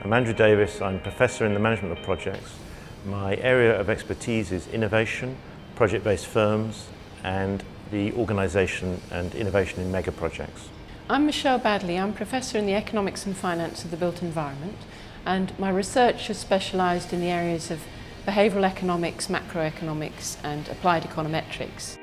I'm Andrew Davis, I'm Professor in the Management of Projects. My area of expertise is innovation, project-based firms and the organisation and innovation in mega projects. I'm Michelle Badley, I'm Professor in the Economics and Finance of the Built Environment, and my research has specialised in the areas of behavioural economics, macroeconomics and applied econometrics.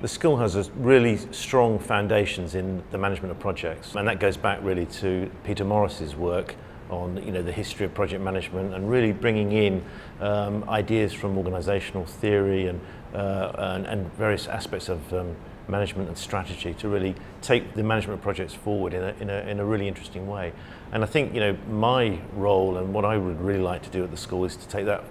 The school has a really strong foundations in the management of projects, and that goes back really to Peter Morris's work on the history of project management and really bringing in ideas from organisational theory and various aspects of management and strategy to really take the management of projects forward in a really interesting way. And I think my role and what I would really like to do at the school is to take that,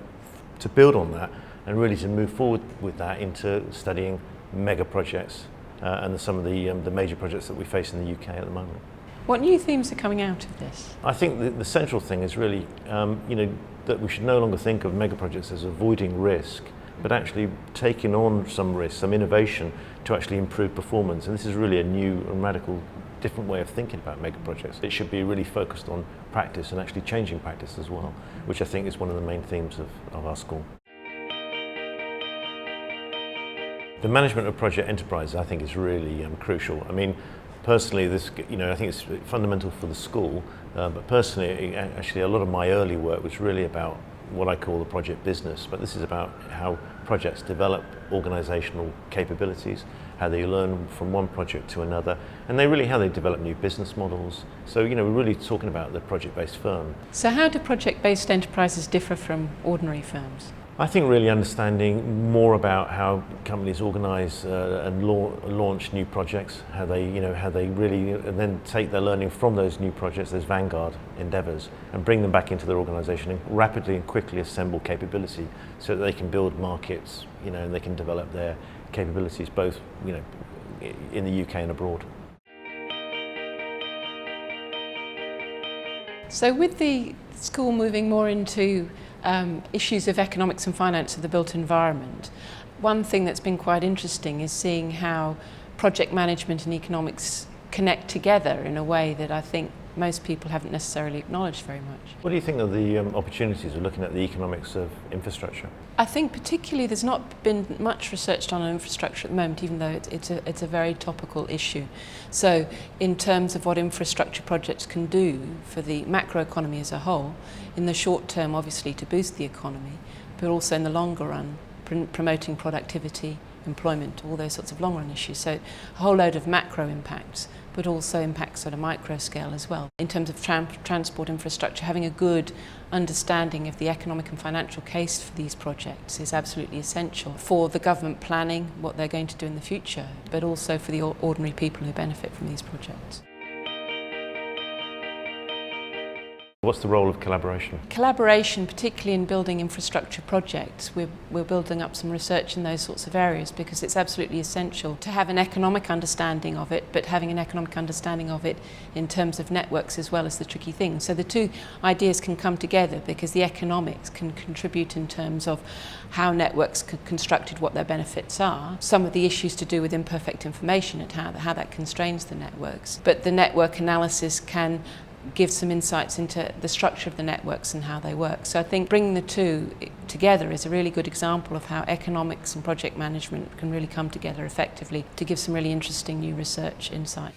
to build on that and really to move forward with that into studying mega projects and some of the major projects that we face in the UK at the moment. What new themes are coming out of this? I think the central thing is really that we should no longer think of mega projects as avoiding risk, but actually taking on some risk, some innovation to actually improve performance. And this is really a new and radical, different way of thinking about mega projects. It should be really focused on practice and actually changing practice as well, which I think is one of the main themes of our school. The management of project enterprise, I think, is really crucial. I mean, personally, I think it's fundamental for the school, but personally, actually, a lot of my early work was really about what I call the project business, but this is about how projects develop organisational capabilities, how they learn from one project to another, and how they develop new business models. So, we're really talking about the project-based firm. So how do project-based enterprises differ from ordinary firms? I think really understanding more about how companies organise and launch new projects, how they really and then take their learning from those new projects, those vanguard endeavours, and bring them back into their organisation and rapidly and quickly assemble capability so that they can build markets, and they can develop their capabilities both, in the UK and abroad. So with the school moving more into issues of economics and finance of the built environment, one thing that's been quite interesting is seeing how project management and economics connect together in a way that I think most people haven't necessarily acknowledged very much. What do you think of the opportunities of looking at the economics of infrastructure? I think particularly there's not been much research done on infrastructure at the moment, even though it's a very topical issue. So in terms of what infrastructure projects can do for the macroeconomy as a whole, in the short term obviously to boost the economy, but also in the longer run promoting productivity, employment, all those sorts of long run issues. So a whole load of macro impacts, but also impacts at a micro scale as well. In terms of transport infrastructure, having a good understanding of the economic and financial case for these projects is absolutely essential for the government planning what they're going to do in the future, but also for the ordinary people who benefit from these projects. What's the role of collaboration? Collaboration, particularly in building infrastructure projects, we're building up some research in those sorts of areas because it's absolutely essential to have an economic understanding of it, but having an economic understanding of it in terms of networks as well as the tricky things. So the two ideas can come together because the economics can contribute in terms of how networks are constructed, what their benefits are, some of the issues to do with imperfect information and how that constrains the networks. But the network analysis can give some insights into the structure of the networks and how they work. So I think bringing the two together is a really good example of how economics and project management can really come together effectively to give some really interesting new research insight.